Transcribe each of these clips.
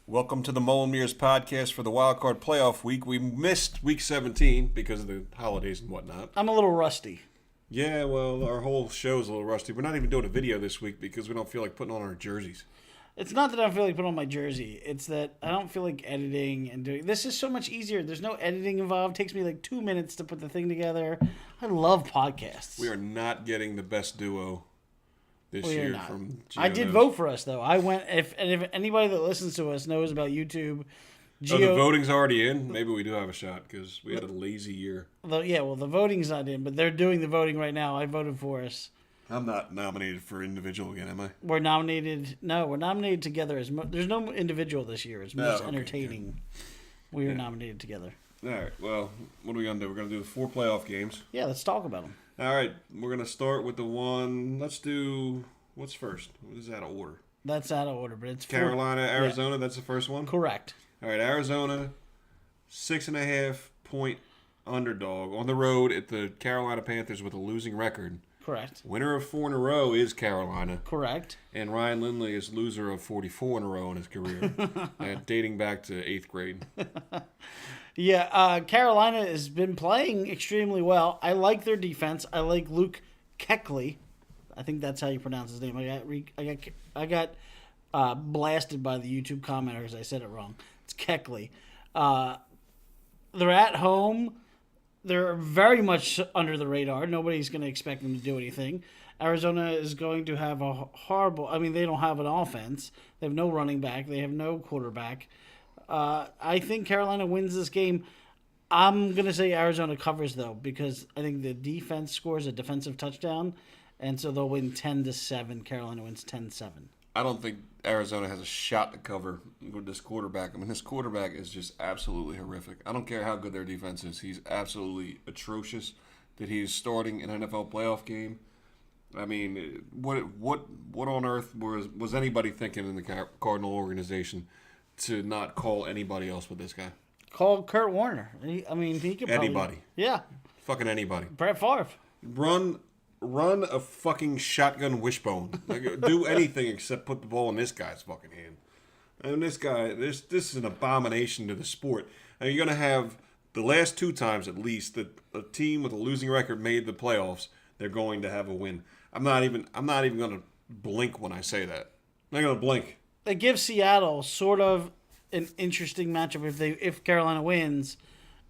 Welcome to the Mullen Mears podcast for the Wildcard Playoff week. We missed week 17 because of the holidays and whatnot. I'm a little rusty. Yeah, well, our whole show's a little rusty. We're not even doing a video this week because we don't feel like putting on our jerseys. It's not that I don't feel like putting on my jersey. It's that I don't feel like editing and doing... This is so much easier. There's no editing involved. It takes me like 2 minutes to put the thing together. I love podcasts. We are not getting the best duo this year from Gio. I did vote for us, though. I went... If anybody that listens to us knows about YouTube... Oh, the voting's already in? Maybe we do have a shot because we had a lazy year. The voting's not in, but they're doing the voting right now. I voted for us. I'm not nominated for individual again, am I? We're nominated... No, we're nominated together. There's no individual this year. It's most entertaining. Okay. We are nominated together. All right. Well, what are we going to do? We're going to do the 4 playoff games. Yeah, let's talk about them. All right. We're going to start with the one... Let's do... What's first? What is that out of order? That's out of order, but it's... Carolina, Arizona, That's the first one? Correct. All right, Arizona, 6.5 point underdog on the road at the Carolina Panthers with a losing record. Correct. Winner of 4 in a row is Carolina. Correct. And Ryan Lindley is loser of 44 in a row in his career, dating back to 8th grade. Yeah, Carolina has been playing extremely well. I like their defense. I like Luke Kuechly. I think that's how you pronounce his name. I got blasted by the YouTube commenters. I said it wrong. It's Kuechly. They're at home. They're very much under the radar. Nobody's going to expect them to do anything. Arizona is going to have a horrible... I mean, they don't have an offense. They have no running back. They have no quarterback. I think Carolina wins this game. I'm going to say Arizona covers, though, because I think the defense scores a defensive touchdown, and so they'll win 10-7. Carolina wins 10-7. I don't think Arizona has a shot to cover with this quarterback. I mean, this quarterback is just absolutely horrific. I don't care how good their defense is. He's absolutely atrocious that he's starting an NFL playoff game. I mean, what on earth was anybody thinking in the Cardinal organization to not call anybody else with this guy? Call Kurt Warner. He could probably... Anybody. Yeah. Fucking anybody. Brett Favre. Run a fucking shotgun wishbone. Like, do anything except put the ball in this guy's fucking hand. And this guy, this is an abomination to the sport. And you're going to have the last 2 times at least that a team with a losing record made the playoffs. They're going to have a win. I'm not even going to blink when I say that. I'm not going to blink. They give Seattle sort of an interesting matchup if Carolina wins.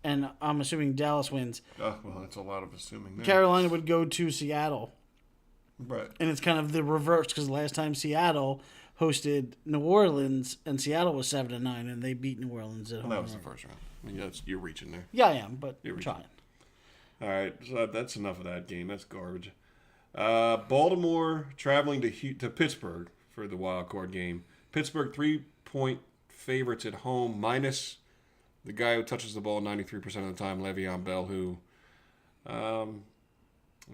And I'm assuming Dallas wins. Oh, well, that's a lot of assuming there. Carolina would go to Seattle. Right. And it's kind of the reverse because last time Seattle hosted New Orleans and Seattle was 7-9 and they beat New Orleans at home. That was the first round. I mean, you're reaching there. Yeah, I am, but you're trying. All right, so that's enough of that game. That's garbage. Baltimore traveling to Pittsburgh for the wild card game. Pittsburgh 3-point favorites at home minus the guy who touches the ball 93% of the time, Le'Veon Bell, who, I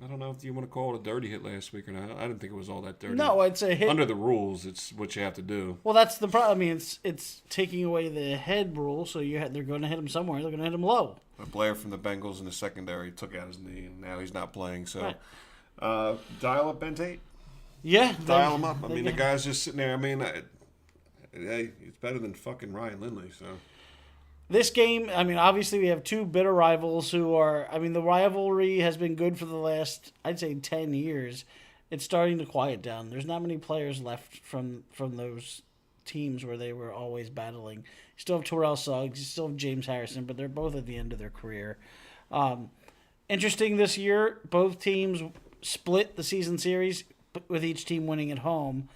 don't know if you want to call it a dirty hit last week or not. I didn't think it was all that dirty. No, I'd say hit. Under the rules, it's what you have to do. Well, that's the problem. I mean, it's taking away the head rule, so they're going to hit him somewhere. They're going to hit him low. A player from the Bengals in the secondary took out his knee, and now he's not playing. So, right. Dial up Bente? Yeah. Dial him up. I mean, the guy's just sitting there. I mean, hey, it's better than fucking Ryan Lindley, so... This game, I mean, obviously we have 2 bitter rivals who are... I mean, the rivalry has been good for the last, I'd say, 10 years. It's starting to quiet down. There's not many players left from those teams where they were always battling. You still have Terrell Suggs, you still have James Harrison, but they're both at the end of their career. Interesting this year, both teams split the season series with each team winning at home.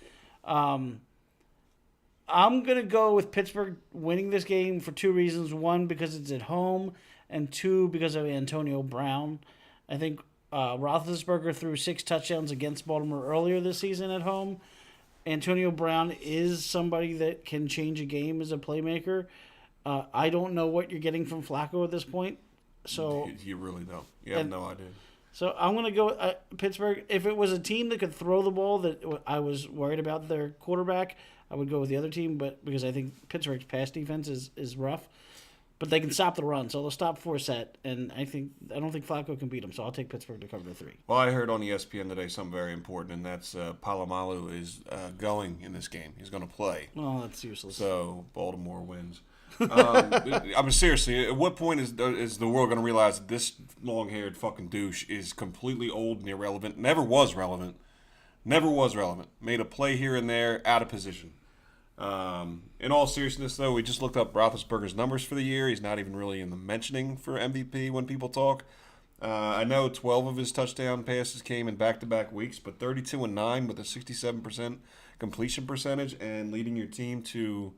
I'm going to go with Pittsburgh winning this game for 2 reasons. 1, because it's at home, and 2, because of Antonio Brown. I think Roethlisberger threw 6 touchdowns against Baltimore earlier this season at home. Antonio Brown is somebody that can change a game as a playmaker. I don't know what you're getting from Flacco at this point. So you really don't. You have no idea. So I'm going to go with Pittsburgh. If it was a team that could throw the ball that I was worried about their quarterback, I would go with the other team, but because I think Pittsburgh's pass defense is rough. but they can stop the run, so they'll stop Forsett, and I don't think Flacco can beat them, so I'll take Pittsburgh to cover the 3. Well, I heard on ESPN today something very important, and that's Palomalu is going in this game. He's going to play. Well, that's useless. So Baltimore wins. I mean, seriously, at what point is the world going to realize that this long-haired fucking douche is completely old and irrelevant? Never was relevant. Made a play here and there, out of position. In all seriousness, though, we just looked up Roethlisberger's numbers for the year. He's not even really in the mentioning for MVP when people talk. I know 12 of his touchdown passes came in back-to-back weeks, but 32-9 with a 67% completion percentage and leading your team to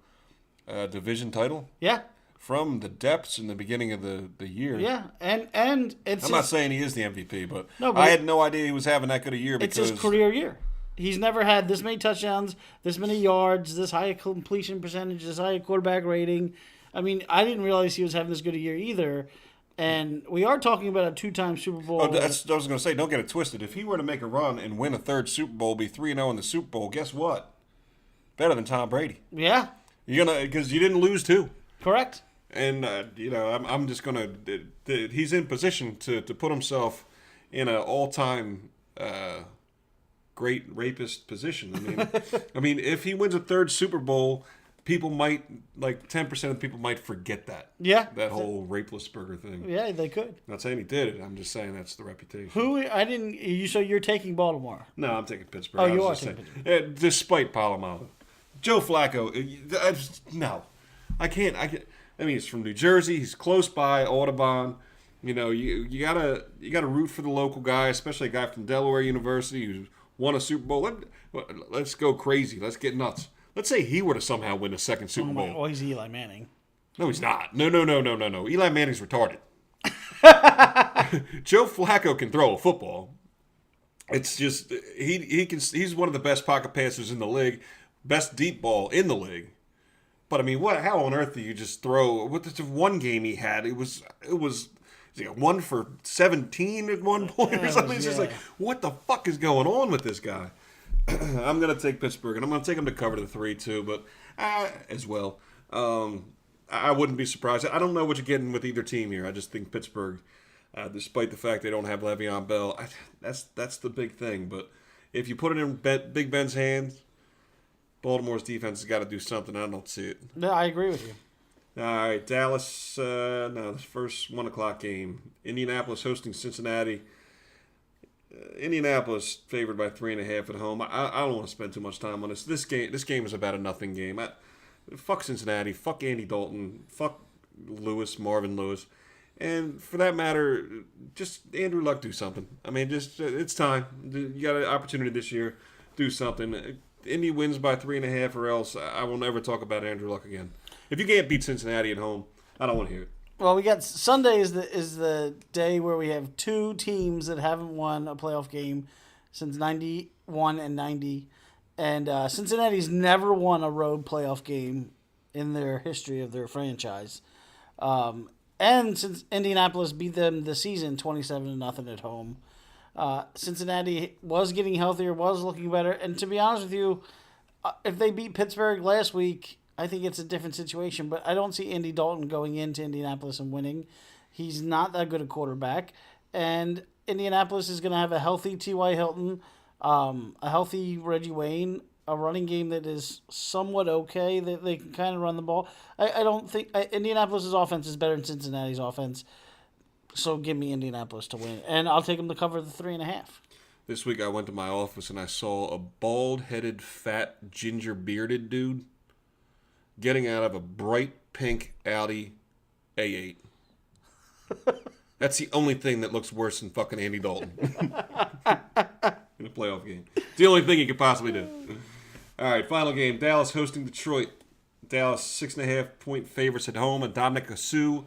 a division title. Yeah. From the depths in the beginning of the year. Yeah, and it's... I'm not saying he is the MVP, but, no, but I had no idea he was having that good a year because... It's his career year. He's never had this many touchdowns, this many yards, this high completion percentage, this high quarterback rating. I mean, I didn't realize he was having this good a year either. And we are talking about a 2-time Super Bowl. Oh, that's, I was going to say, don't get it twisted. If he were to make a run and win a third Super Bowl, be 3-0 in the Super Bowl, guess what? Better than Tom Brady. Yeah. You're gonna, because you didn't lose 2. Correct. And I'm just gonna. He's in position to put himself in an all-time great rapist position. I mean, if he wins a third Super Bowl, people might 10% of the people might forget that. Yeah. That whole Rapelessburger thing. Yeah, they could. I'm not saying he did it. I'm just saying that's the reputation. So you're taking Baltimore? No, I'm taking Pittsburgh. Oh, you are taking Pittsburgh. Despite Palomalu. Joe Flacco, no. I can't. I mean, he's from New Jersey. He's close by, Audubon. You gotta root for the local guy, especially a guy from Delaware University who's won a Super Bowl. Let's go crazy. Let's get nuts. Let's say he were to somehow win a second Super Bowl. Oh, he's Eli Manning. No, he's not. No. Eli Manning's retarded. Joe Flacco can throw a football. It's just he can. He's one of the best pocket passers in the league. Best deep ball in the league. But I mean, how on earth do you just throw? What the one game he had? It was 1 for 17 at one point or something. It's just like, what the fuck is going on with this guy? I'm gonna take Pittsburgh, and I'm gonna take him to cover the 3 too, but as well. I wouldn't be surprised. I don't know what you're getting with either team here. I just think Pittsburgh, despite the fact they don't have Le'Veon Bell, that's the big thing. But if you put it in Big Ben's hands, Baltimore's defense has got to do something. I don't see it. No, I agree with you. All right, Dallas. This first 1:00 game. Indianapolis hosting Cincinnati. Indianapolis favored by 3.5 at home. I don't want to spend too much time on this. This game is about a nothing game. Fuck Cincinnati. Fuck Andy Dalton. Fuck Marvin Lewis. And for that matter, just Andrew Luck do something. I mean, just it's time. You got an opportunity this year. Do something. Indy wins by 3.5, or else I will never talk about Andrew Luck again. If you can't beat Cincinnati at home, I don't want to hear it. Well, we got Sunday is the day where we have 2 teams that haven't won a playoff game since 91 and 90, and Cincinnati's never won a road playoff game in their history of their franchise. And since Indianapolis beat them this season 27-0 at home. Cincinnati was getting healthier, was looking better. And to be honest with you, if they beat Pittsburgh last week, I think it's a different situation. But I don't see Andy Dalton going into Indianapolis and winning. He's not that good a quarterback. And Indianapolis is going to have a healthy T.Y. Hilton, a healthy Reggie Wayne, a running game that is somewhat okay. They can kind of run the ball. I don't think Indianapolis' offense is better than Cincinnati's offense. So give me Indianapolis to win. And I'll take them to cover the 3.5. This week I went to my office and I saw a bald-headed, fat, ginger-bearded dude getting out of a bright pink Audi A8. That's the only thing that looks worse than fucking Andy Dalton in a playoff game. It's the only thing he could possibly do. All right, final game. Dallas hosting Detroit. Dallas 6.5-point favorites at home. And Dominic Sue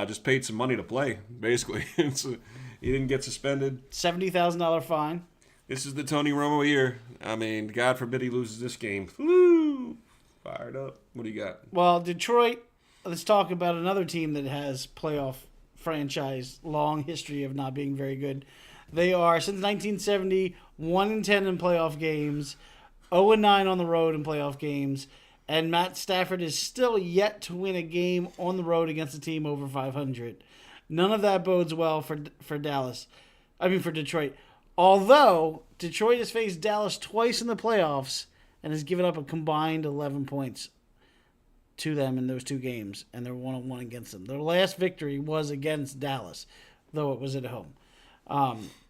just paid some money to play, basically. He didn't get suspended. $70,000 fine. This is the Tony Romo year. I mean, God forbid he loses this game. Woo! Fired up. What do you got? Well, Detroit, let's talk about another team that has playoff franchise long history of not being very good. They are, since 1970, 1-10 in playoff games, 0-9 on the road in playoff games, And Matt Stafford is still yet to win a game on the road against a team over 500. None of that bodes well for Detroit. Although Detroit has faced Dallas twice in the playoffs and has given up a combined 11 points to them in those two games, and they're 1-1 against them. Their last victory was against Dallas, though it was at home.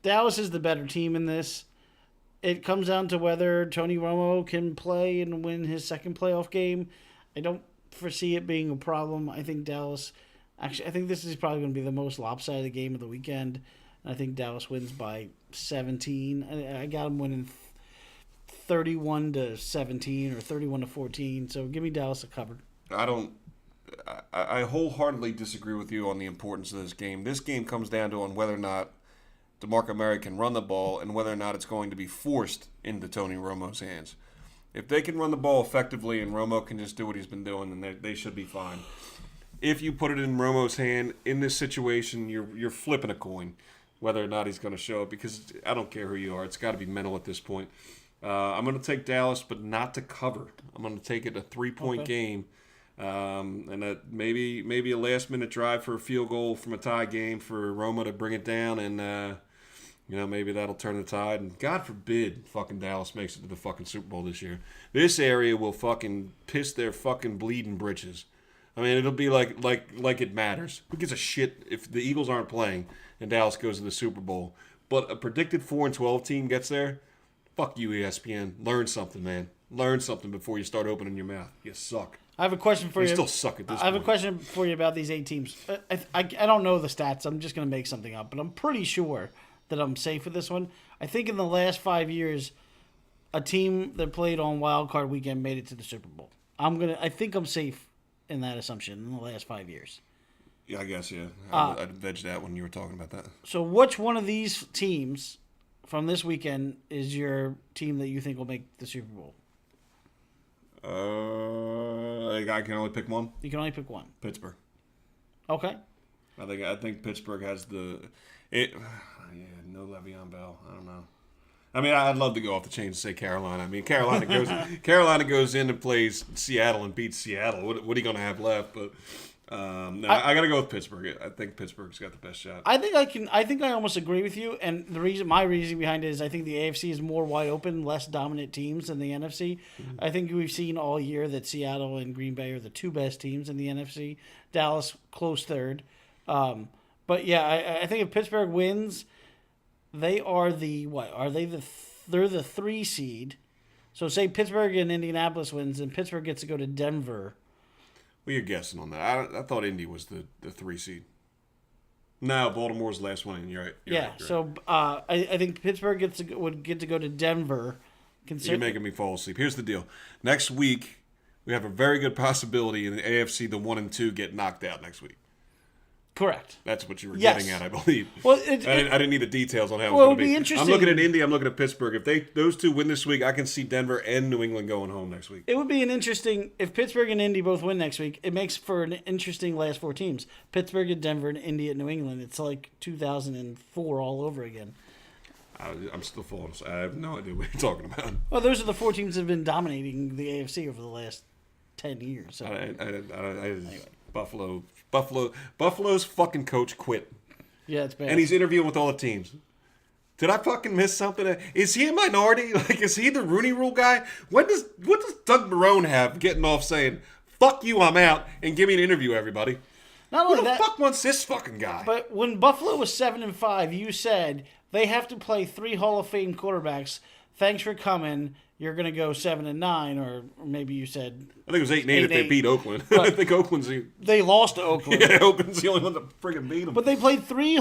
Dallas is the better team in this. It comes down to whether Tony Romo can play and win his second playoff game. I don't foresee it being a problem. I think Dallas... Actually, I think this is probably going to be the most lopsided game of the weekend. I think Dallas wins by 17. I got them winning 31-17 or 31-14. So give me Dallas a cover. I wholeheartedly disagree with you on the importance of this game. This game comes down to on whether or not DeMarco Murray can run the ball and whether or not it's going to be forced into Tony Romo's hands. If they can run the ball effectively and Romo can just do what he's been doing, then they should be fine. If you put it in Romo's hand in this situation, you're flipping a coin whether or not he's going to show up, because I don't care who you are. It's got to be mental at this point. I'm going to take Dallas, but not to cover. I'm going to take it a 3-point game, and maybe a last-minute drive for a field goal from a tie game for Romo to bring it down, and maybe that'll turn the tide. And God forbid fucking Dallas makes it to the fucking Super Bowl this year. This area will fucking piss their fucking bleeding britches. I mean, it'll be like it matters. Who gives a shit if the Eagles aren't playing and Dallas goes to the Super Bowl? But a predicted 4-12 team gets there. Fuck you, ESPN. Learn something, man. Learn something before you start opening your mouth. You suck. I have a question for you. You still suck at this point. I have a question for you about these 8 teams. I don't know the stats. I'm just going to make something up, but I'm pretty sure that I'm safe with this one. I think in the last 5 years, a team that played on Wild Card Weekend made it to the Super Bowl. I think I'm safe in that assumption in the last 5 years. Yeah, I guess, yeah. I'd veg that when you were talking about that. So which one of these teams from this weekend is your team that you think will make the Super Bowl? I can only pick one. You can only pick one. Pittsburgh. Okay. I think Pittsburgh has no Le'Veon Bell. I don't know. I mean, I'd love to go off the chain and say Carolina. I mean, Carolina goes in and plays Seattle and beats Seattle. What are you going to have left? But I got to go with Pittsburgh. I think Pittsburgh's got the best shot. I think I almost agree with you. And my reason behind it is I think the AFC is more wide open, less dominant teams than the NFC. Mm-hmm. I think we've seen all year that Seattle and Green Bay are the two best teams in the NFC. Dallas close third. But yeah, I think if Pittsburgh wins, they are they're the 3 seed. So say Pittsburgh and Indianapolis wins, and Pittsburgh gets to go to Denver. Well, you're guessing on that. I thought Indy was the 3 seed. No, Baltimore's the last one, and you're right. You're right. I think Pittsburgh would get to go to Denver. You're making me fall asleep. Here's the deal. Next week, we have a very good possibility in the AFC the 1 and 2 get knocked out next week. Correct. That's what you were getting at, I believe. Well, I didn't need the details on how it was going to be. Interesting. I'm looking at Indy. I'm looking at Pittsburgh. If those two win this week, I can see Denver and New England going home next week. It would be an interesting if Pittsburgh and Indy both win next week. It makes for an interesting last 4 teams: Pittsburgh and Denver and Indy at New England. It's like 2004 all over again. I'm still falling. I have no idea what you're talking about. Well, those are the 4 teams that have been dominating the AFC over the last 10 years. So. Anyway. Buffalo's fucking coach quit. Yeah, it's bad. And he's interviewing with all the teams. Did I fucking miss something? Is he a minority? Like, is he the Rooney Rule guy? What does Doug Marrone have getting off saying, "Fuck you, I'm out," and give me an interview, everybody? Not only that, who the fuck wants this fucking guy? But when Buffalo was 7-5, you said they have to play 3 Hall of Fame quarterbacks. Thanks for coming. You're going to go 7-9, or maybe you said... I think it was 8-8 if they beat Oakland. I think Oakland's... They lost to Oakland. Yeah, Oakland's the only one that friggin' beat them. But they played 3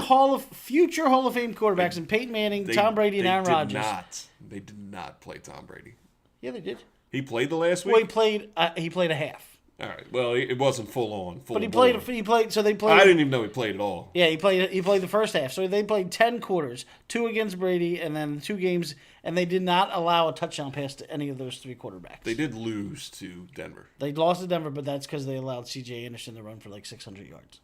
future Hall of Fame quarterbacks, and Peyton Manning, Tom Brady, and Aaron Rodgers. They did not play Tom Brady. Yeah, they did. He played the last week? Well, he played a half. All right. Well, it wasn't full on. But he played. So they played. I didn't even know he played at all. Yeah, he played the first half. So they played 10 quarters, 2 against Brady, and then 2 games, and they did not allow a touchdown pass to any of those 3 quarterbacks. They did lose to Denver. They lost to Denver, but that's because they allowed C.J. Anderson to run for like 600 yards.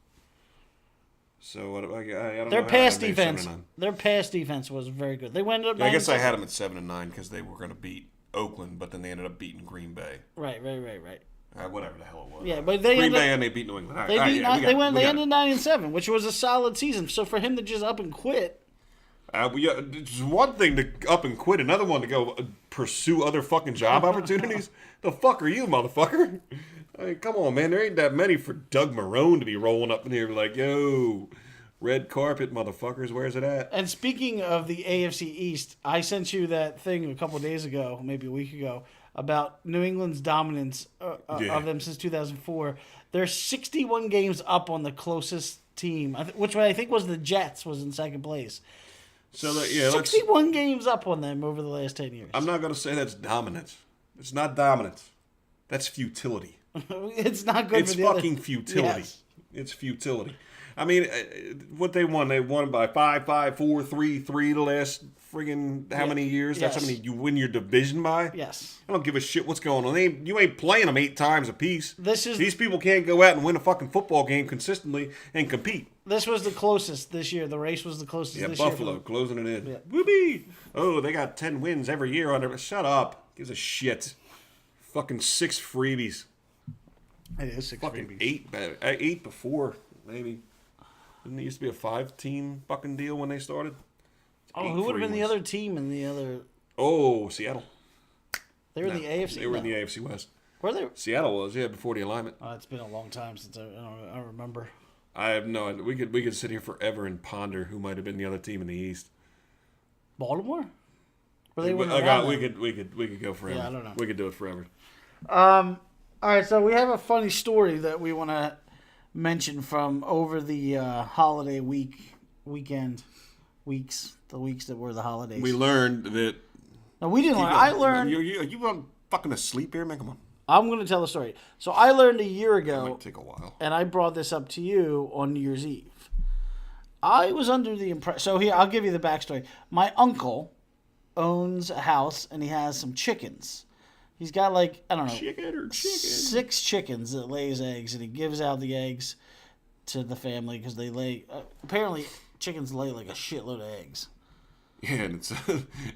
So what? I don't their know pass defense. Their pass defense was very good. They went up. I guess I had them at 7-9 because they were going to beat Oakland, but then they ended up beating Green Bay. Right. Whatever the hell it was. Yeah, but they Green Bay and they beat New England. All right, they ended 9-7, which was a solid season. So for him to just up and quit. It's one thing to up and quit, another one to go pursue other fucking job opportunities. The fuck are you, motherfucker? I mean, come on, man. There ain't that many for Doug Marrone to be rolling up in here like, yo, red carpet, motherfuckers. Where's it at? And speaking of the AFC East, I sent you that thing a couple of days ago, maybe a week ago, about New England's dominance of them since 2004. They're 61 games up on the closest team, which I think was the Jets, was in second place. So 61 games up on them over the last 10 years. I'm not going to say that's dominance. It's not dominance. That's futility. It's not good. It's fucking futility. Yes. It's futility. I mean, what they won by 5-5, 4-3, 3 the last friggin' how many years? That's how many you win your division by? Yes. I don't give a shit what's going on. You ain't playing them 8 times a piece. These people can't go out and win a fucking football game consistently and compete. This was the closest this year. The race was the closest this year. Buffalo closing it in. Yeah. Whoopee! Oh, they got 10 wins every year under. Shut up. Gives a shit. Fucking 6 freebies. It is 6 fucking freebies. 8 before, maybe. Didn't it used to be a 5-team fucking deal when they started? Who would have been the other team in the other? Oh, Seattle. They were in the AFC. They were in the AFC West. Were they? Seattle was, before the alignment. It's been a long time since I don't remember. I have no idea. We could sit here forever and ponder who might have been the other team in the East. Baltimore? We could go forever. Yeah, I don't know. We could do it forever. All right, so we have a funny story that we want to mention from over the holiday weekend, the weeks that were the holidays. We learned that. No, we didn't learn. I learned. You fucking asleep here, man? Come on. I'm going to tell the story. So I learned a year ago. It might take a while. And I brought this up to you on New Year's Eve. I was under the impression. So here, I'll give you the backstory. My uncle owns a house and he has some chickens. He's got chicken. 6 chickens that lays eggs, and he gives out the eggs to the family because they lay. Apparently, chickens lay like a shitload of eggs. Yeah, and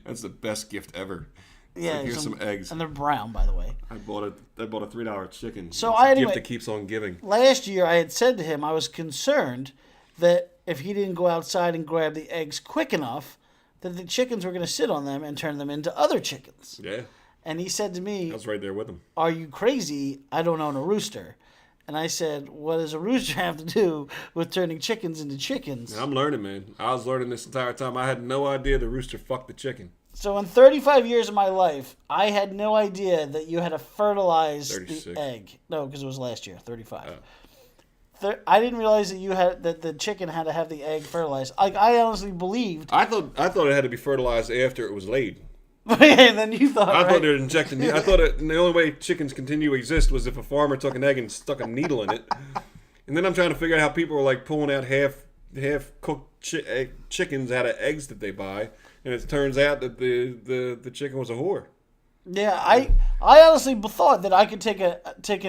that's the best gift ever. Yeah, here's some eggs, and they're brown, by the way. I bought a $3 chicken. So it's a gift that keeps on giving. Last year, I had said to him I was concerned that if he didn't go outside and grab the eggs quick enough, that the chickens were going to sit on them and turn them into other chickens. Yeah. And he said to me, I was right there with him. "Are you crazy? I don't own a rooster." And I said, "What does a rooster have to do with turning chickens into chickens?" I'm learning, man. I was learning this entire time. I had no idea the rooster fucked the chicken. So in 35 years of my life, I had no idea that you had to fertilize 36. the egg. No, because it was last year, 35. I didn't realize that the chicken had to have the egg fertilized. Like, I honestly believed. I thought it had to be fertilized after it was laid. And then you thought. I thought they were injecting. I thought the only way chickens continue to exist was if a farmer took an egg and stuck a needle in it. And then I'm trying to figure out how people are like pulling out half cooked chickens out of eggs that they buy, and it turns out that the chicken was a whore. Yeah, I honestly thought that I could take an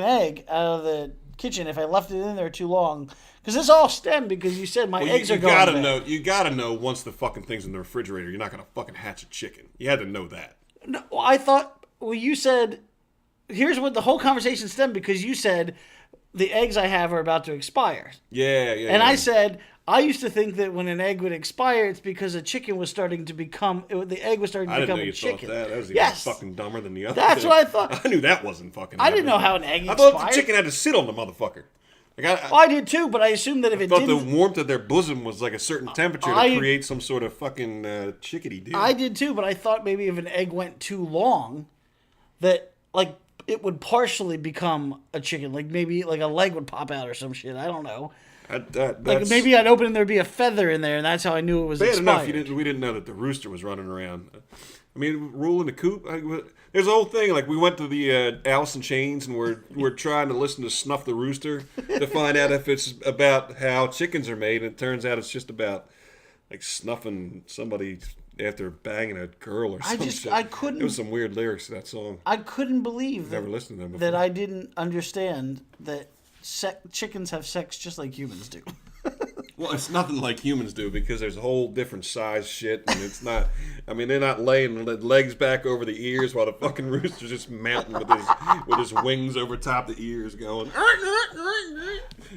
egg out of the kitchen if I left it in there too long. Because this all stemmed because you said my eggs are going bad. You gotta know once the fucking thing's in the refrigerator, you're not gonna fucking hatch a chicken. You had to know that. No, I thought. Well, you said. Here's what the whole conversation stemmed because you said the eggs I have are about to expire. Yeah. And I said I used to think that when an egg would expire, it's because a chicken was starting to become the egg was starting to become a chicken. Thought that. That was even fucking dumber than the other. That's thing. what I thought. I knew that wasn't fucking. I didn't know how an egg expired. I thought the chicken had to sit on the motherfucker. I did too, but I assumed that if it didn't... I thought the warmth of their bosom was like a certain temperature to create some sort of fucking chickadee deal. I did too, but I thought maybe if an egg went too long, that like it would partially become a chicken. Like maybe like a leg would pop out or some shit. I don't know. Like maybe I'd open and there'd be a feather in there, and that's how I knew it was expired. Enough. We didn't know that the rooster was running around. I mean, ruling the coop. There's a whole thing. Like we went to the Alice in Chains, and we're trying to listen to Snuff the Rooster to find out if it's about how chickens are made. And it turns out it's just about like snuffing somebody after banging a girl or something. I couldn't. There was some weird lyrics to that song. I couldn't believe never listened to them before. That I didn't understand that chickens have sex just like humans do. Well, it's nothing like humans do because there's a whole different size shit, and it's not. I mean, they're not laying the legs back over the ears while the fucking rooster's just mounting with his wings over top the ears, going.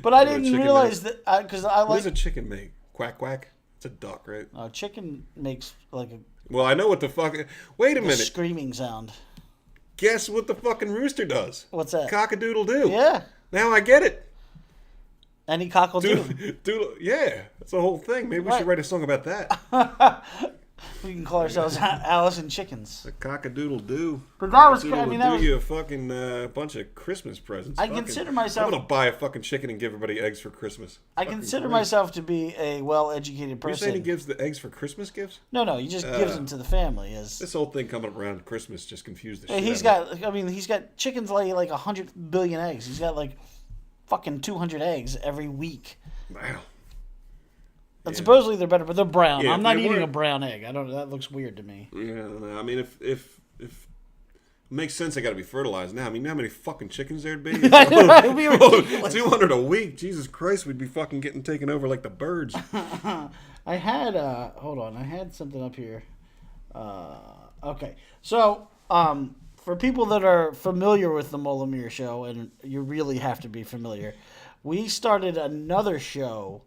But I didn't realize that because I like. What does a chicken make? Quack quack. It's a duck, right? Chicken makes like a. Well, I know what the fuck. Wait a minute. Screaming sound. Guess what the fucking rooster does? What's that? Cock-a-doodle-doo. Yeah. Now I get it. Any cockle doodle. Yeah, that's the whole thing. Maybe we should write a song about that. We can call ourselves Alice and Chickens. A cock-a-doodle-doo. But that was, I mean, that was... you a fucking bunch of Christmas presents. I consider myself... I'm going to buy a fucking chicken and give everybody eggs for Christmas. I consider myself to be a well-educated person. You're saying he gives the eggs for Christmas gifts? No, he just gives them to the family. This whole thing coming up around Christmas just confused the shit He's got chickens lay like 100 billion eggs. He's got like fucking 200 eggs every week. Wow. And supposedly they're better, but they're brown. Yeah, I'm not eating a brown egg. I don't. That looks weird to me. Yeah, I don't know. I mean, if it makes sense, they got to be fertilized now. I mean, how many fucking chickens there'd be? 200 a week. Jesus Christ, we'd be fucking getting taken over like the birds. I had hold on. I had something up here. Okay, so for people that are familiar with the Molamir show, and you really have to be familiar, we started another show.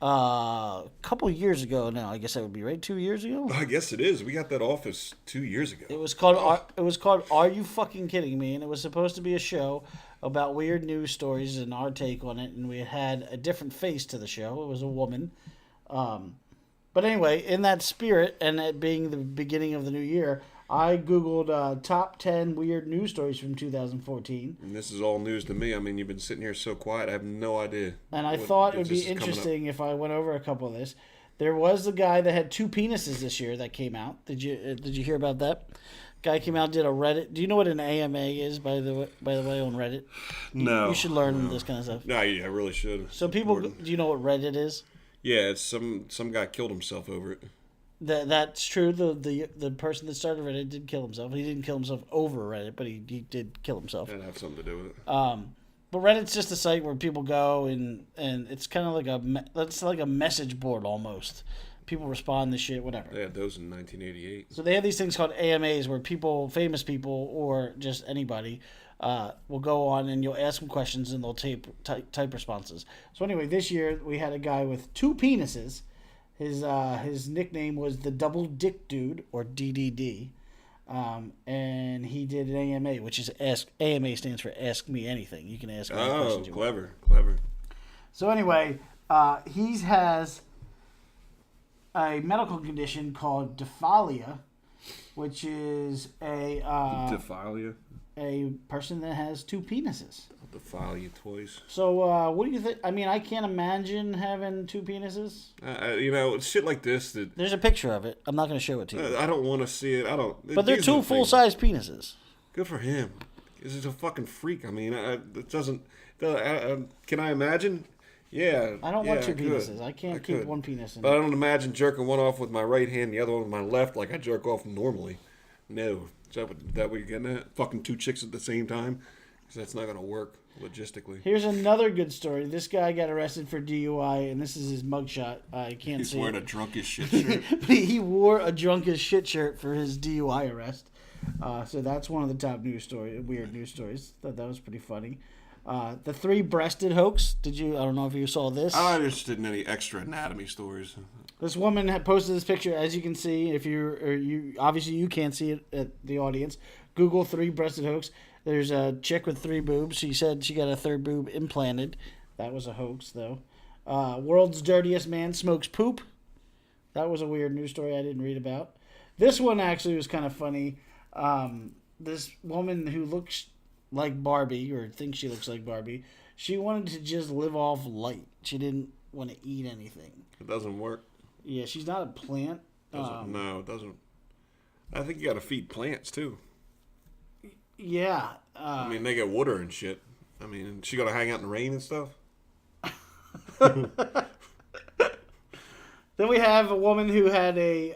A couple years ago now, I guess that would be right. 2 years ago. I guess it is. We got that office 2 years ago. It was called Are You Fucking Kidding Me? And it was supposed to be a show about weird news stories and our take on it. And we had a different face to the show. It was a woman. But anyway, in that spirit, and it being the beginning of the new year, I Googled top 10 weird news stories from 2014. And this is all news to me. I mean, you've been sitting here so quiet. I have no idea. And I thought it would be interesting if I went over a couple of this. There was the guy that had 2 penises this year that came out. Did you hear about that? Guy came out, did a Reddit. Do you know what an AMA is, by the way, on Reddit? No. You should learn this kind of stuff. No, yeah, I really should. So people, do you know what Reddit is? Yeah, it's some guy killed himself over it. That's true. The person that started Reddit did kill himself. He didn't kill himself over Reddit, but he did kill himself. That have something to do with it. But Reddit's just a site where people go and it's kind of like a message board almost. People respond to shit, whatever. They had those in 1988. So they have these things called AMAs where famous people or just anybody will go on and you'll ask them questions and they'll type responses. So anyway, this year we had a guy with 2 penises. His nickname was the Double Dick Dude, or DDD, and he did an AMA, which is AMA stands for Ask Me Anything. You can ask me any questions you want. Clever. So anyway, he has a medical condition called diphalia, which is a person that has 2 penises. I'll defile you twice. So what do you think? I mean, I can't imagine having 2 penises. Shit like this. There's a picture of it. I'm not going to show it to you. I don't want to see it. I don't. But they're 2 full-size penises. Good for him. He's a fucking freak. I mean, it doesn't. Can I imagine? Yeah. I don't want 2 penises. I can't keep 1 penis in. But I don't imagine jerking one off with my right hand, the other one with my left, like I jerk off normally. No. Is that what you're getting at? Fucking 2 chicks at the same time? Because that's not going to work logistically. Here's another good story. This guy got arrested for DUI, and this is his mugshot. I can't see it. He's wearing a drunk as shit shirt. He wore a drunk as shit shirt for his DUI arrest. So that's one of the top weird news stories. Thought that was pretty funny. The 3-breasted hoax. I don't know if you saw this. I'm not interested in any extra anatomy stories. This woman had posted this picture, as you can see. If you obviously you can't see it at the audience. Google 3-breasted hoax. There's a chick with 3 boobs. She said she got a 3rd boob implanted. That was a hoax, though. World's dirtiest man smokes poop. That was a weird news story I didn't read about. This one actually was kind of funny. This woman who looks like Barbie, or thinks she looks like Barbie, she wanted to just live off light. She didn't want to eat anything. It doesn't work. Yeah, she's not a plant. No, it doesn't. I think you got to feed plants, too. Yeah. I mean, they get water and shit. I mean, she got to hang out in the rain and stuff. Then we have a woman who had a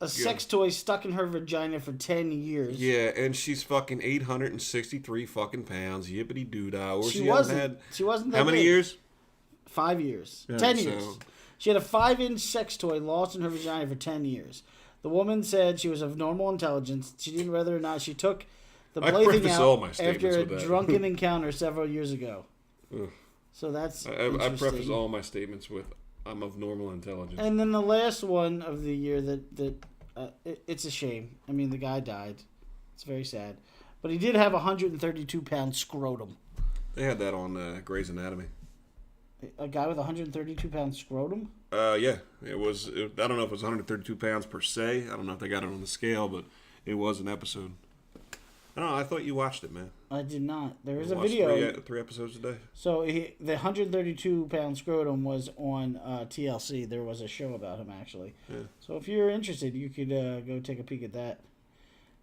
sex toy stuck in her vagina for 10 years. Yeah, and she's fucking 863 fucking pounds. Yippity doo dah. She wasn't that how many big. years? 5 years. Yeah, 10 so- years. She had a 5-inch sex toy lost in her vagina for 10 years. The woman said she was of normal intelligence. She didn't whether or not she took the I plaything preface all my out statements after a with that. drunken encounter several years ago. Ugh. So that's I interesting. preface all my statements with I'm of normal intelligence. And then the last one of the year it's a shame. I mean, the guy died. It's very sad. But he did have a 132-pound scrotum. They had that on Grey's Anatomy. A guy with a 132-pound scrotum? Yeah, it was. I don't know if it was 132 pounds per se. I don't know if they got it on the scale, but it was an episode. I don't know. I thought you watched it, man. I did not. There is a Watched video. three episodes a day. So the 132-pound scrotum was on TLC. There was a show about him, actually. Yeah. So if you're interested, you could go take a peek at that.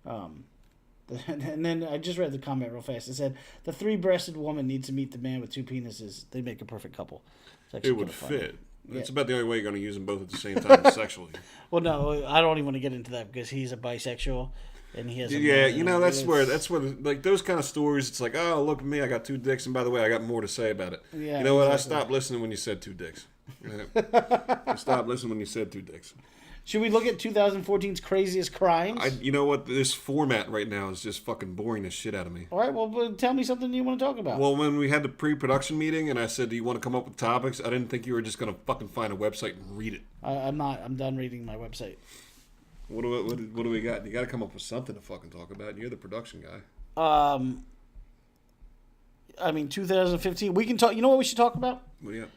And then I just read the comment real fast. It said, the 3-breasted woman needs to meet the man with 2 penises. They make a perfect couple. It's actually It would kinda funny. fit. Yeah. It's about the only way you're going to use them both at the same time sexually. Well, no, I don't even want to get into that because he's a bisexual. And he has Yeah, that's where like those kind of stories. It's like, oh, look at me, I got 2 dicks, and by the way, I got more to say about it. Yeah, you know what? exactly. I stopped listening when you said 2 dicks. I stopped listening when you said 2 dicks. Should we look at 2014's craziest crimes? You know what? This format right now is just fucking boring the shit out of me. All right, well, tell me something you want to talk about. Well, when we had the pre-production meeting and I said, do you want to come up with topics? I didn't think you were just going to fucking find a website and read it. I'm not. I'm done reading my website. What do we got? You got to come up with something to fucking talk about. You're the production guy. I mean, 2015. We can talk. You know what we should talk about? What do you got?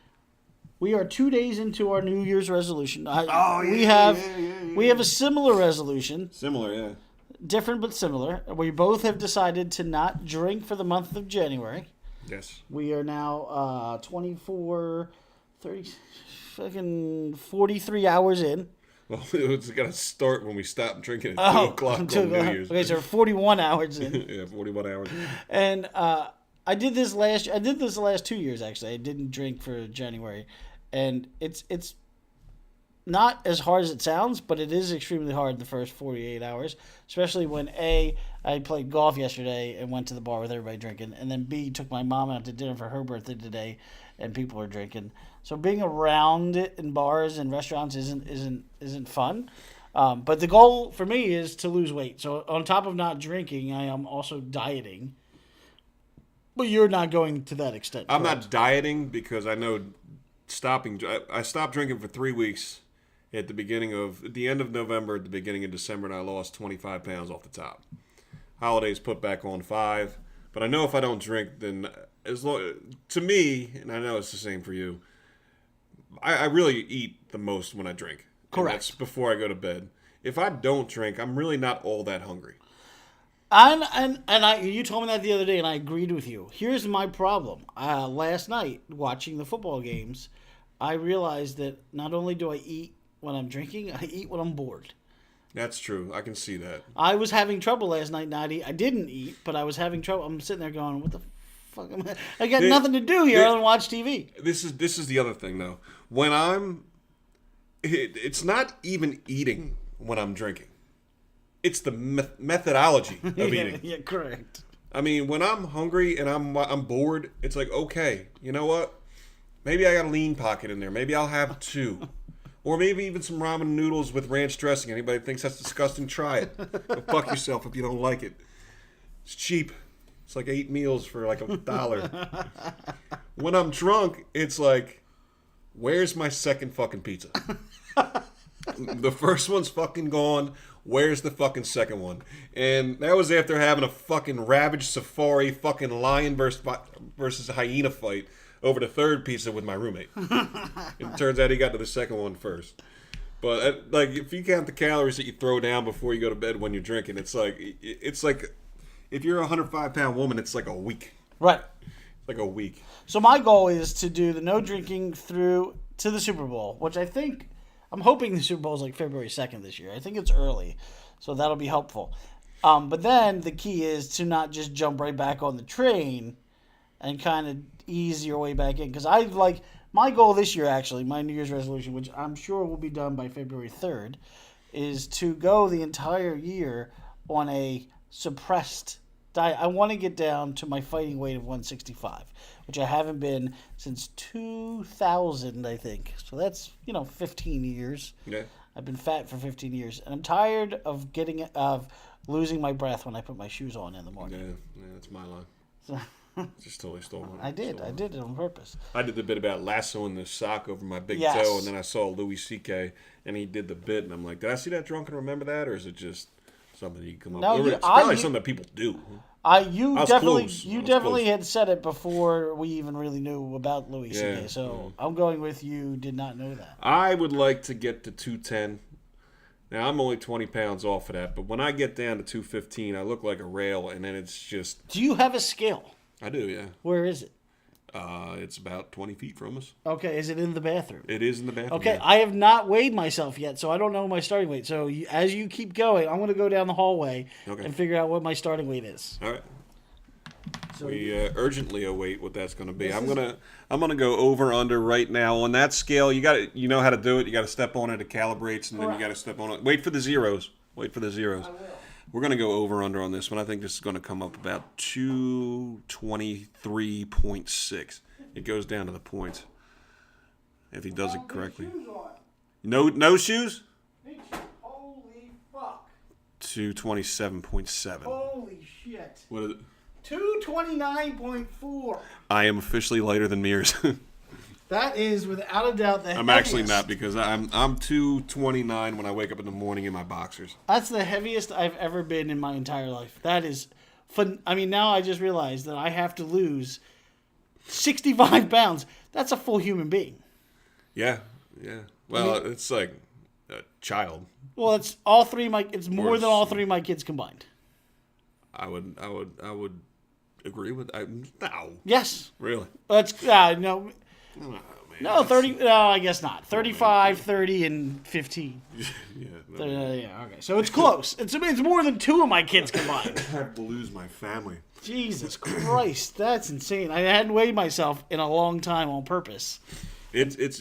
We are 2 days into our New Year's resolution. We yeah. have a similar resolution, Similar, yeah. different but similar. We both have decided to not drink for the month of January. Yes. We are now 24, 30, fucking 43 hours in. Well, it's got to start when we stop drinking at 2 Oh, o'clock on 2 New o'clock. Year's. Okay, so we're 41 hours in. Yeah, 41 hours. And I did this the last 2 years, actually. I didn't drink for January. And it's not as hard as it sounds, but it is extremely hard the first 48 hours, especially when I played golf yesterday and went to the bar with everybody drinking, and then B, took my mom out to dinner for her birthday today, and people are drinking. So being around it in bars and restaurants isn't fun. But the goal for me is to lose weight. So on top of not drinking, I am also dieting. But you're not going to that extent. I'm correct? not dieting because I know I stopped drinking for 3 weeks at the end of November, at the beginning of December, and I lost 25 pounds off the top. Holidays put back on 5, but I know if I don't drink, then to me, and I know it's the same for you, I really eat the most when I drink. Correct. And that's before I go to bed. If I don't drink, I'm really not all that hungry. You told me that the other day, and I agreed with you. Here's my problem. Last night, watching the football games, I realized that not only do I eat when I'm drinking, I eat when I'm bored. That's true. I can see that. I was having trouble last night not eat. I didn't eat, but I was having trouble. I'm sitting there going, what the fuck am I got nothing to do here other than watch TV. This is the other thing, though. When it's not even eating when I'm drinking. It's the methodology of eating. Yeah, correct. I mean, when I'm hungry and I'm bored, it's like, okay, you know what? Maybe I got a lean pocket in there. Maybe I'll have 2. Or maybe even some ramen noodles with ranch dressing. Anybody thinks that's disgusting, try it. But fuck yourself if you don't like it. It's cheap. It's like 8 meals for like $1. When I'm drunk, it's like, where's my second fucking pizza? The first one's fucking gone. Where's the fucking second one? And that was after having a fucking ravaged safari fucking lion versus hyena fight over the third pizza with my roommate. It turns out he got to the second one first. But like, if you count the calories that you throw down before you go to bed when you're drinking, it's like if you're a 105-pound woman, it's like a week. Right. It's like a week. So my goal is to do the no drinking through to the Super Bowl, which I'm hoping the Super Bowl is like February 2nd this year. I think it's early, so that'll be helpful. But then the key is to not just jump right back on the train and kind of ease your way back in. Because my goal this year, actually, my New Year's resolution, which I'm sure will be done by February 3rd, is to go the entire year on a suppressed diet. I want to get down to my fighting weight of 165, which I haven't been since 2000, I think. So that's 15 years. Yeah. I've been fat for 15 years, and I'm tired of losing my breath when I put my shoes on in the morning. Yeah, that's my line. So, Just totally stole one. I did it on purpose. I did the bit about lassoing the sock over my big Yes. toe, and then I saw Louis C.K. and he did the bit, and I'm like, did I see that drunk and remember that, or is it just something you come up No, with? It's probably something that people do. You was definitely close. you I was definitely close. had said it before we even really knew about Louis Yeah, C.K. So I'm going with you. Did not know that. I would like to get to 210. Now, I'm only 20 pounds off of that, but when I get down to 215, I look like a rail, and then it's just... Do you have a scale? I do, yeah. Where is it? It's about 20 feet from us. Okay, is it in the bathroom? It is in the bathroom. Okay, yeah. I have not weighed myself yet, so I don't know my starting weight. So as you keep going, I'm going to go down the hallway and figure out what my starting weight is. All right. So We urgently await what that's going to be. I'm gonna go over under right now on that scale. You know how to do it. You got to step on it. It calibrates, and then you got to step on it. Wait for the zeros. I will. We're gonna go over under on this one. I think this is going to come up about 223.6. It goes down to the points if he does it correctly. No shoes. Holy fuck! 227.7. Holy shit! What is it? 229.4. I am officially lighter than Mears. That is without a doubt the I'm heaviest. actually not, because I'm 229 when I wake up in the morning in my boxers. That's the heaviest I've ever been in my entire life. That is fun. I mean, now I just realized that I have to lose 65 pounds. That's a full human being. Yeah. Well, it's like a child. Well, it's all three. It's more than all three of my kids combined. I would agree with. No. Yes. Really? Let's no. Oh, man, No, 30. No, I guess not. 35, 30, and 15. Yeah. Yeah, okay. So it's close. It's more than two of my kids combined. I have to lose my family. Jesus Christ, that's insane. I hadn't weighed myself in a long time on purpose. It's it's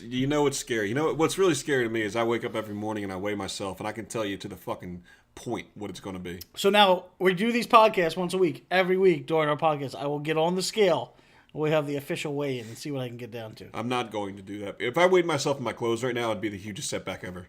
scary. You know what's really scary to me is I wake up every morning and I weigh myself, and I can tell you to the fucking point what it's going to be. So now we do these podcasts once a week. Every week during our podcast, I will get on the scale. We have the official weigh-in and see what I can get down to. I'm not going to do that. If I weighed myself in my clothes right now, it'd be the hugest setback ever.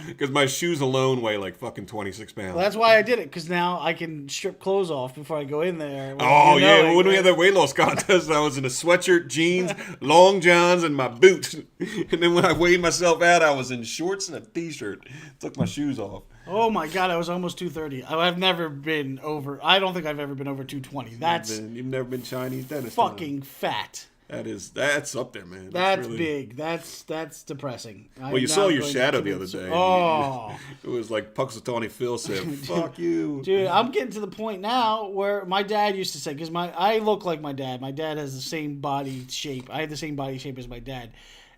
Because my shoes alone weigh like fucking 26 pounds. Well, that's why I did it, because now I can strip clothes off before I go in there. Oh, yeah. When we had that weight loss contest, I was in a sweatshirt, jeans, long johns, and my boots. And then when I weighed myself out, I was in shorts and a t-shirt. Took my shoes off. Oh, my God. I was almost 230. I've never been over... I don't think I've ever been over 220. That's You've never been Chinese dentist. fucking fat. That's up there, man. That's really big. That's depressing. Well, you saw your shadow the other day. Oh. It was like Puxatawny Phil said, fuck you. Dude, I'm getting to the point now where my dad used to say, because I look like my dad. My dad has the same body shape. I had the same body shape as my dad.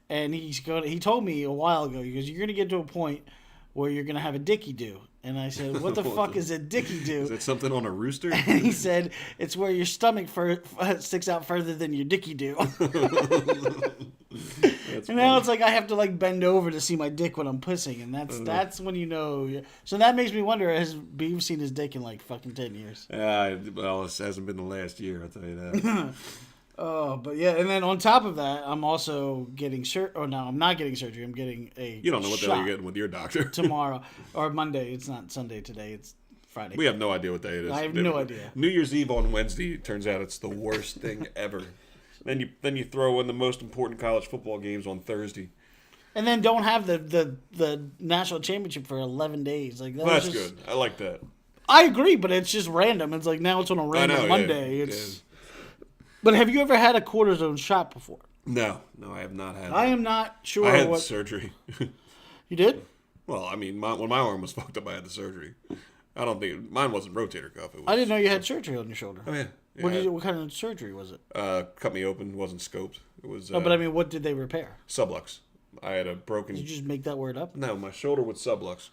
And he told me a while ago, he goes, you're going to get to a point where you're going to have a dicky do. And I said, what the fuck is a dicky do? Is it something on a rooster? And he said, it's where your stomach sticks out further than your dicky do. And now it's like I have to like bend over to see my dick when I'm pissing. And that's when you know. So that makes me wonder, has Beav seen his dick in like fucking 10 years? Well, it hasn't been the last year, I'll tell you that. Oh, but yeah, and then on top of that, I'm also getting surgery. Oh, no, I'm not getting surgery. I'm getting a You don't know what the hell you're getting with your doctor. tomorrow or Monday. It's not Sunday today. It's Friday. We have no idea what day it is. I have no idea. New Year's Eve on Wednesday, it turns out it's the worst thing ever. Then you throw in the most important college football games on Thursday. And then don't have the national championship for 11 days. Like That's good. I like that. I agree, but it's just random. It's like now it's on a random Monday. Yeah, it's. But have you ever had a cortisone shot before? No, I have not had. I am not sure. I had surgery. You did? Well, I mean, when my arm was fucked up, I had the surgery. I don't think mine wasn't rotator cuff. It was, I didn't know you had surgery on your shoulder. Oh yeah. What kind of surgery was it? Cut me open. Wasn't scoped. It was. But I mean, what did they repair? Sublux. I had a broken. Did you just make that word up? No, my shoulder with sublux.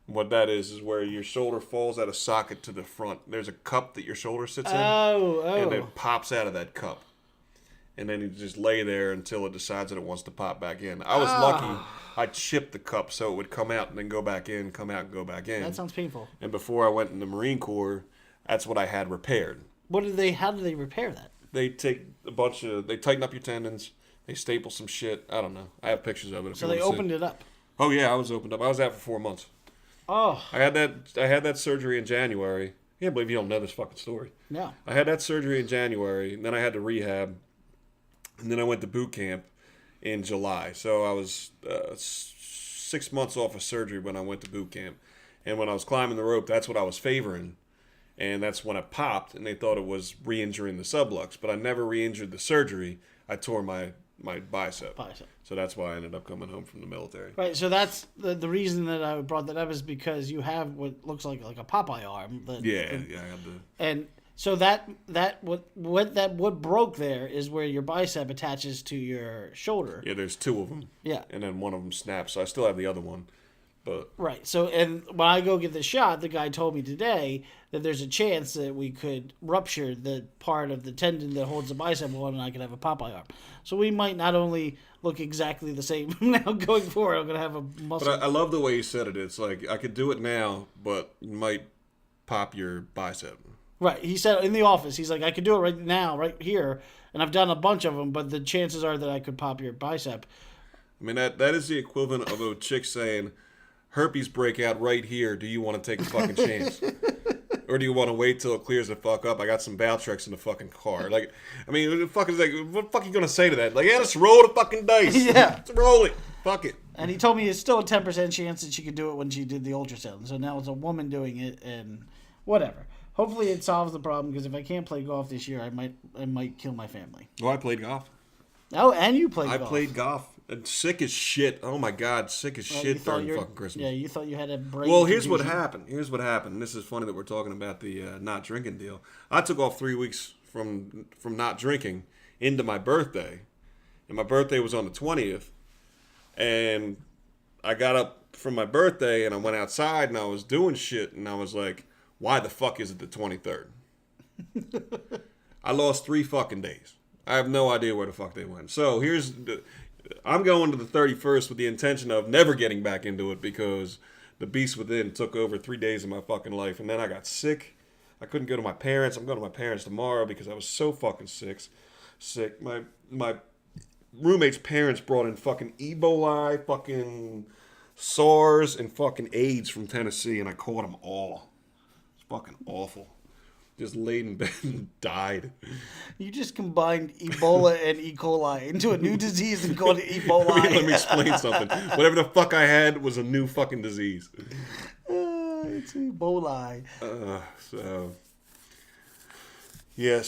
What that is where your shoulder falls out of socket to the front. There's a cup that your shoulder sits in. Oh. And it pops out of that cup. And then you just lay there until it decides that it wants to pop back in. I was lucky. I chipped the cup so it would come out and then go back in, come out and go back in. That sounds painful. And before I went in the Marine Corps, That's what I had repaired. How do they repair that? They take they tighten up your tendons. They staple some shit. I don't know. I have pictures of it. So they opened it up. Oh yeah, I was opened up. I was out for 4 months. Oh. I had that surgery in January. I can't believe you don't know this fucking story. No. I had that surgery in January, and then I had to rehab, and then I went to boot camp in July. So I was 6 months off of surgery when I went to boot camp. And when I was climbing the rope, that's what I was favoring. And that's when it popped, and they thought it was re-injuring the sublux. But I never re-injured the surgery. I tore my bicep. So that's why I ended up coming home from the military. Right, so that's the reason that I brought that up is because you have what looks like a Popeye arm. I had the... And so what broke there is where your bicep attaches to your shoulder. Yeah, there's 2 of them. Yeah. And then one of them snaps, so I still have the other one. But right. So, and when I go get the shot, the guy told me today that there's a chance that we could rupture the part of the tendon that holds the bicep on, and I could have a Popeye arm. So we might not only look exactly the same now going forward. I'm gonna have a muscle. But I love the way you said it. It's like I could do it now, but you might pop your bicep. Right. He said in the office, he's like, I could do it right now, right here, and I've done a bunch of them, but the chances are that I could pop your bicep. I mean that is the equivalent of a chick saying, herpes breakout right here. Do you want to take a fucking chance? Or do you want to wait till it clears the fuck up? I got some Valtrex in the fucking car. Like, I mean, what the fuck is like? What the fuck are you gonna say to that? Like, yeah, let's roll the fucking dice. Yeah, let's roll it. Fuck it. And he told me it's still a 10% chance that she could do it when she did the ultrasound. So now it's a woman doing it, and whatever. Hopefully, it solves the problem. Because if I can't play golf this year, I might kill my family. Oh, I played golf. Oh, and you played golf. I played golf. And sick as shit. Oh my god, sick as shit during fucking Christmas. Yeah, you thought you had a brain. Well, here's what happened. And this is funny that we're talking about the not drinking deal. I took off 3 weeks from not drinking into my birthday, and my birthday was on the 20th. And I got up from my birthday and I went outside and I was doing shit and I was like, why the fuck is it the 23rd? I lost 3 fucking days. I have no idea where the fuck they went. So I'm going to the 31st with the intention of never getting back into it because the beast within took over 3 days of my fucking life. And then I got sick. I couldn't go to my parents. I'm going to my parents tomorrow because I was so fucking sick. My roommate's parents brought in fucking Ebola, fucking SARS, and fucking AIDS from Tennessee, and I caught them all. It's fucking awful. Just laid in bed and died. You just combined Ebola and E. coli into a new disease and called it Ebola. Let me explain something. Whatever the fuck I had was a new fucking disease. It's Ebola. So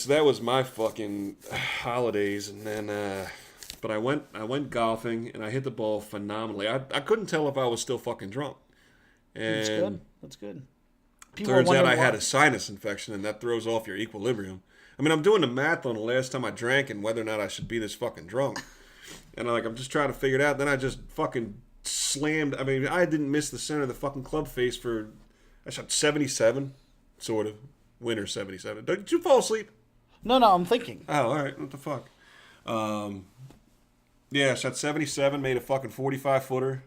that was my fucking holidays, and then but I went golfing and I hit the ball phenomenally. I couldn't tell if I was still fucking drunk. And That's good. Turns out I had a sinus infection, and that throws off your equilibrium. I mean, I'm doing the math on the last time I drank and whether or not I should be this fucking drunk. And I'm just trying to figure it out. Then I just fucking slammed. I mean, I didn't miss the center of the fucking club face I shot 77, sort of. Winner 77. Did you fall asleep? No, I'm thinking. Oh, all right. What the fuck? I shot 77, made a fucking 45-footer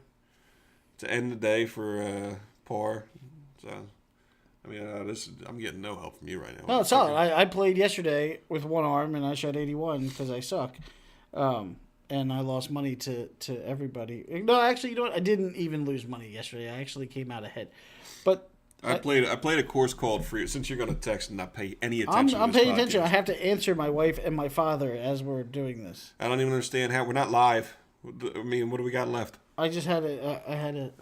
to end the day for par. So... I mean, I'm getting no help from you right now. No, it's solid. I played yesterday with one arm, and I shot 81 because I suck. And I lost money to everybody. No, actually, you know what? I didn't even lose money yesterday. I actually came out ahead. But I played a course called Free. Since you're going to text and not pay any attention I'm to this paying attention. podcast. I have to answer my wife and my father as we're doing this. I don't even understand how we're not live. I mean, what do we got left? I just had I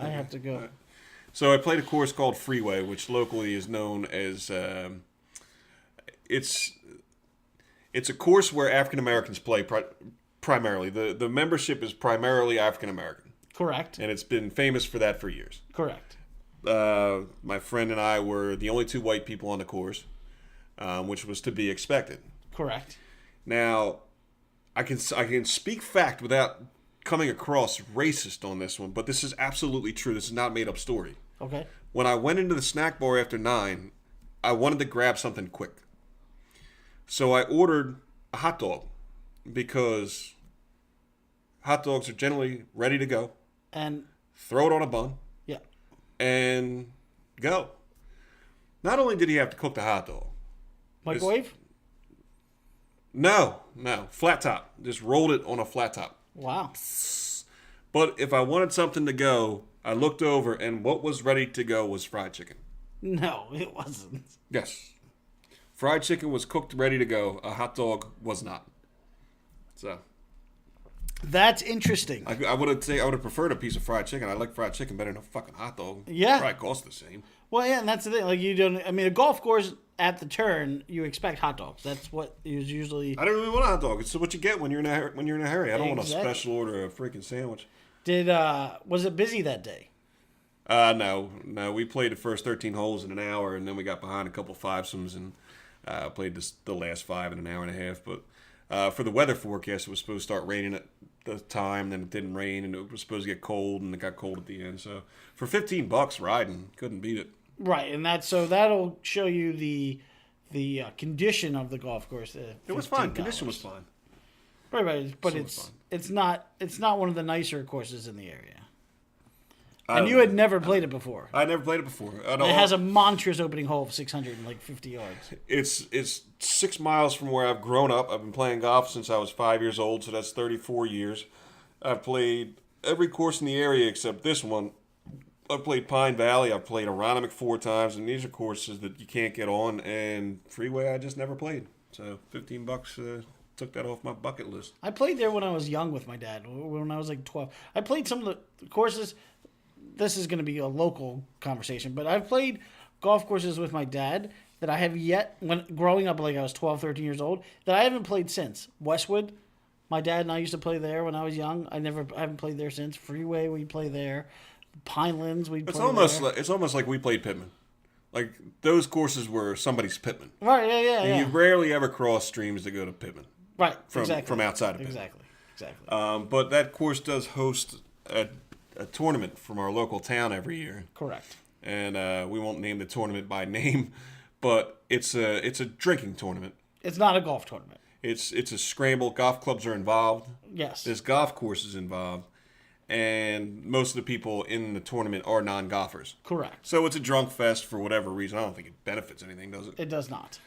have to go. So I played a course called Freeway, which locally is known as it's a course where African Americans play primarily. The membership is primarily African American. Correct. And it's been famous for that for years. Correct. My friend and I were the only 2 white people on the course, which was to be expected. Correct. Now, I can speak fact without coming across racist on this one, but this is absolutely true. This is not a made-up story. Okay. When I went into the snack bar after 9, I wanted to grab something quick. So I ordered a hot dog because hot dogs are generally ready to go. And throw it on a bun. Yeah. And go. Not only did he have to cook the hot dog. Microwave? No. Flat top. Just rolled it on a flat top. Wow. But if I wanted something to go, I looked over, and what was ready to go was fried chicken. No, it wasn't. Yes. Fried chicken was cooked, ready to go. A hot dog was not. So. That's interesting. I would have preferred a piece of fried chicken. I like fried chicken better than a fucking hot dog. Yeah. Probably costs the same. Well, yeah, and that's the thing. Like, you don't. I mean, a golf course at the turn, you expect hot dogs. That's what is usually. I don't really want a hot dog. It's what you get when you're in a hurry. I don't want a Exactly. special order, a freaking sandwich. Was it busy that day? No. We played the first 13 holes in an hour, and then we got behind a couple fivesomes and played the last 5 in an hour and a half. But for the weather forecast, it was supposed to start raining at the time, then it didn't rain, and it was supposed to get cold, and it got cold at the end. So for $15 riding, couldn't beat it. Right, and that'll show you the condition of the golf course. It was fine. Condition was fine. Right, but So it's not one of the nicer courses in the area. And you had never played it before. I never played it before. It has a monstrous opening hole of 650 yards. It's 6 miles from where I've grown up. I've been playing golf since I was 5 years old, so that's 34 years. I've played every course in the area except this one. I've played Pine Valley. I've played Aronimink 4 times, and these are courses that you can't get on. And Freeway, I just never played. So $15 took that off my bucket list. I played there when I was young with my dad. When I was like 12, I played some of the courses. This is going to be a local conversation, but I've played golf courses with my dad that I have yet, when growing up, like I was 12, 13 years old, that I haven't played since. Westwood, my dad and I used to play there when I was young. I haven't played there since. Freeway, we play there. Pinelands, we play there. It's almost like we played Pittman. Like, those courses were somebody's Pittman. Right, yeah. And you rarely ever cross streams to go to Pittman. Right, from outside of Pittman. Exactly. But that course does host a tournament from our local town every year. Correct. And we won't name the tournament by name, but it's a drinking tournament. It's not a golf tournament. It's a scramble. Golf clubs are involved. Yes. There's golf courses involved. And most of the people in the tournament are non-golfers. Correct. So it's a drunk fest for whatever reason. I don't think it benefits anything, does it? It does not.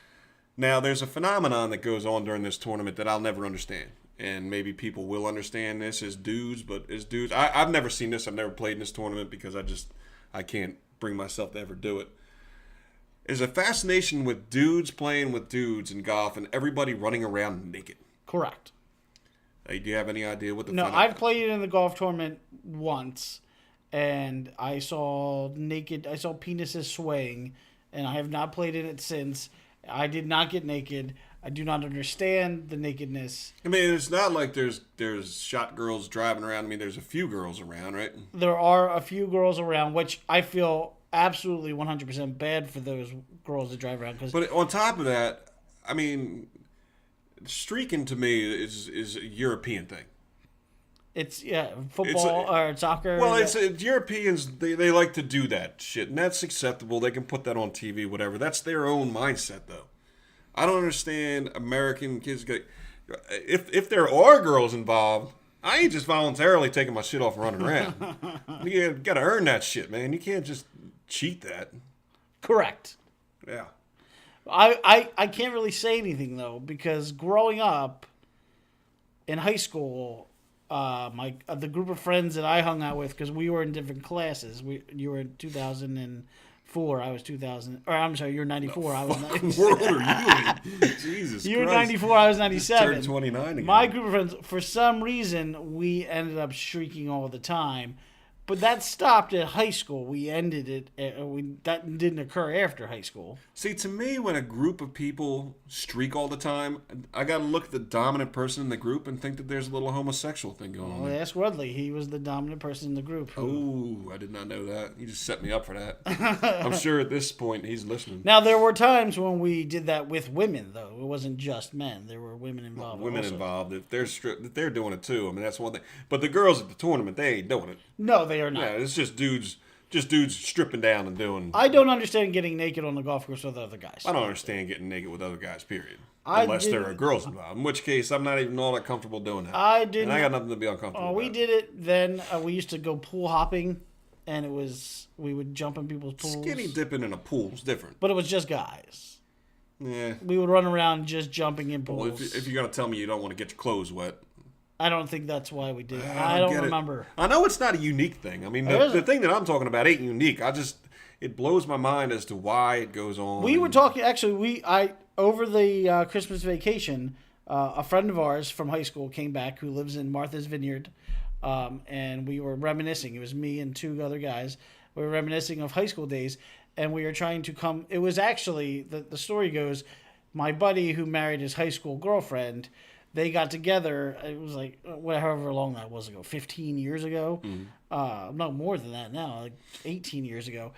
Now, there's a phenomenon that goes on during this tournament that I'll never understand. And maybe people will understand this as dudes, but as dudes, I've never seen this. I've never played in this tournament because I can't bring myself to ever do it. There's a fascination with dudes playing with dudes in golf and everybody running around naked. Correct. Do you have any idea what the No, phenomenon? I've played in the golf tournament once, and I saw penises swaying, and I have not played in it since. I did not get naked. I do not understand the nakedness. I mean, it's not like there's shot girls driving around. I mean, there's a few girls around, right? There are a few girls around, which I feel absolutely 100% bad for those girls that drive around. But on top of that, I mean, streaking to me is a European thing. It's football or soccer. Well, it's Europeans. They like to do that shit, and that's acceptable. They can put that on TV, whatever. That's their own mindset, though. I don't understand American kids. If there are girls involved, I ain't just voluntarily taking my shit off and running around. You got to earn that shit, man. You can't just cheat that. Correct. Yeah. I can't really say anything though, because growing up in high school, the group of friends that I hung out with, because we were in different classes. You were in 2004, I was 2000. Or I'm sorry, you're 94. I was 97. What world are you in? Jesus You were Christ. 94, I was 97. Turned 29 again. My group of friends, for some reason, we ended up streaking all the time. But that stopped at high school. We ended it. That didn't occur after high school. See, to me, when a group of people streak all the time, I got to look at the dominant person in the group and think that there's a little homosexual thing going on Well, there. ask Rudley. He was the dominant person in the group. Oh, I did not know that. You just set me up for that. I'm sure at this point he's listening. Now, there were times when we did that with women, though. It wasn't just men. There were women involved. Women also. involved. If they're doing it too, I mean, that's one thing. But the girls at the tournament, they ain't doing it. No, they are not. Yeah, it's just dudes stripping down and doing. I don't understand getting naked on the golf course with other guys. I don't understand getting naked with other guys, period. I Unless there did- are girls involved. In which case, I'm not even all that comfortable doing that. I didn't. And I got nothing to be uncomfortable We about. did it then. We used to go pool hopping and we would jump in people's pools. Skinny dipping in a pool is different. But it was just guys. Yeah. We would run around just jumping in pools. Well, if you're going to tell me you don't want to get your clothes wet. I don't think that's why we did it. I don't remember. I know it's not a unique thing. I mean, the thing that I'm talking about ain't unique. It blows my mind as to why it goes on. We were talking, actually, over the Christmas vacation, a friend of ours from high school came back who lives in Martha's Vineyard, and we were reminiscing. It was me and two other guys. We were reminiscing of high school days, and we were trying to come. It was actually, the story goes, my buddy who married his high school girlfriend, they got together. It was like however long that was ago, 15 years ago. No, more than that now, like 18 years ago.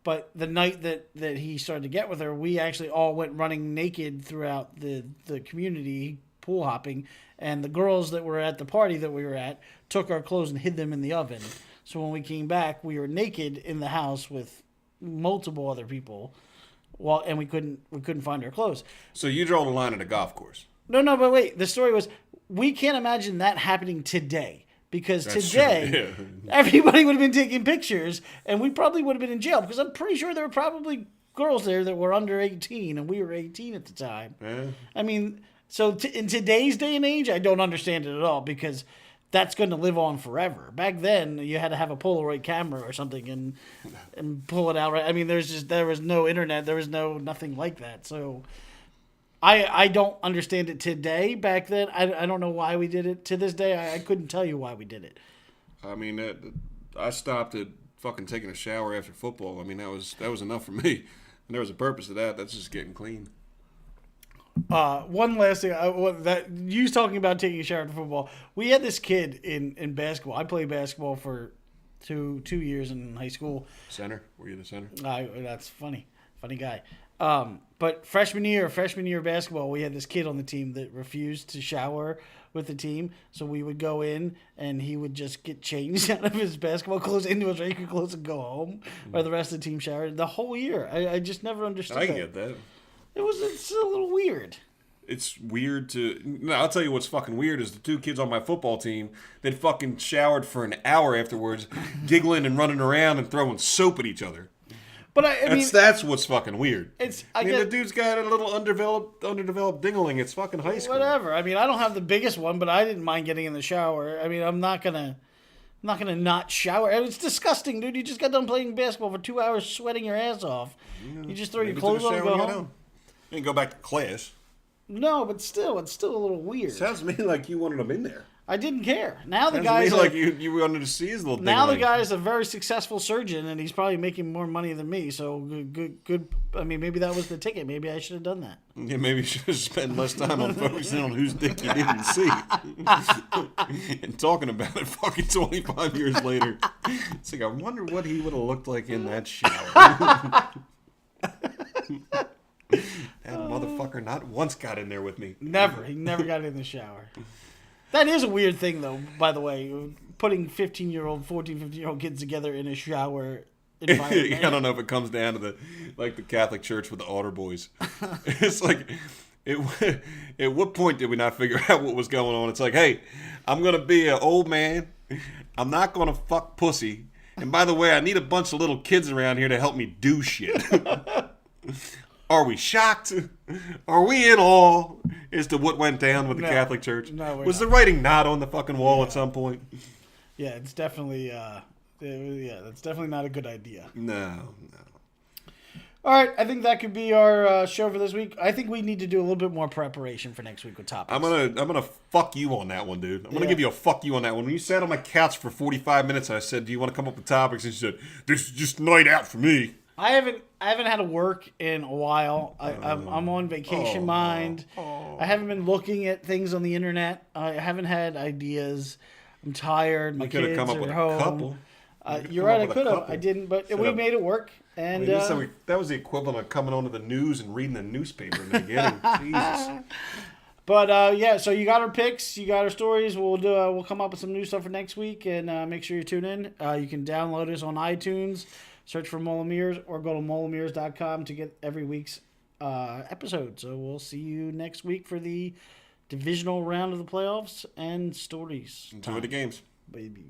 But the night that he started to get with her, we actually all went running naked throughout the community, pool hopping. And the girls that were at the party that we were at took our clothes and hid them in the oven. So when we came back, we were naked in the house with multiple other people. And we couldn't find our clothes. So you draw the line at a golf course. No, but wait. The story was, we can't imagine that happening today. Because That's today, true, yeah. everybody would have been taking pictures, and we probably would have been in jail. Because I'm pretty sure there were probably girls there that were under 18, and we were 18 at the time. Yeah. I mean, so in today's day and age, I don't understand it at all, because that's going to live on forever. Back then, you had to have a Polaroid camera or something and pull it out. Right? I mean, there was no internet. There was nothing like that. So I don't understand it today. Back then, I don't know why we did it. To this day, I couldn't tell you why we did it. I mean, I stopped at fucking taking a shower after football. I mean, that was enough for me. And there was a purpose to that. That's just getting clean. One last thing. That you was talking about taking a shower after football. We had this kid in basketball. I played basketball for two years in high school. Center? Were you the center? That's funny. Funny guy. But freshman year basketball, we had this kid on the team that refused to shower with the team. So we would go in and he would just get changed out of his basketball clothes into his regular clothes and go home. While the rest of the team showered the whole year. I just never understood I can get that. It's a little weird. It's weird to... No, I'll tell you what's fucking weird is the two kids on my football team that fucking showered for an hour afterwards, giggling and running around and throwing soap at each other. But I mean, that's what's fucking weird. I mean, the dude's got a little underdeveloped dingling. It's fucking high school. Whatever. I mean, I don't have the biggest one, but I didn't mind getting in the shower. I mean, I'm not gonna not shower. It's disgusting, dude. You just got done playing basketball for 2 hours, sweating your ass off. You just throw your clothes on and go home. You can go back to class. No, but still, it's still a little weird. Sounds to me like you wanted him in there. I didn't care. Now the Sounds guy's to me like you wanted to see his little. Now the guy is a very successful surgeon, and he's probably making more money than me. So good. I mean, maybe that was the ticket. Maybe I should have done that. Yeah, maybe you should have spent less time on focusing on whose dick you didn't see, and talking about it. Fucking 25 years later, it's like I wonder what he would have looked like in that shower. That motherfucker not once got in there with me. Never. He never got in the shower. That is a weird thing, though, by the way. Putting 15-year-old kids together in a shower environment. I don't know if it comes down to the Catholic Church with the altar boys. It's like, at what point did we not figure out what was going on? It's like, hey, I'm going to be an old man. I'm not going to fuck pussy. And by the way, I need a bunch of little kids around here to help me do shit. Are we shocked? Are we in awe as to what went down with the Catholic Church? No, was the writing not on the fucking wall at some point? Yeah, it's definitely that's definitely not a good idea. No. All right, I think that could be our show for this week. I think we need to do a little bit more preparation for next week with topics. I'm gonna fuck you on that one, dude. I'm gonna give you a fuck you on that one. When you sat on my couch for 45 minutes, I said, "Do you want to come up with topics?" And you said, "This is just night out for me." I haven't had to work in a while. I'm on vacation mind. I haven't been looking at things on the internet. I haven't had ideas. I'm tired. My kids come up are with home. A couple. You're right. I could have. I didn't, but we made it work. And that was the equivalent of coming onto the news and reading the newspaper in the beginning. Jesus. But yeah, so you got our picks, you got our stories. We'll come up with some new stuff for next week, and make sure you tune in. You can download us on iTunes, search for Molomirs, or go to molomirs.com to get every week's episode. So we'll see you next week for the divisional round of the playoffs and stories. Enjoy the games, baby.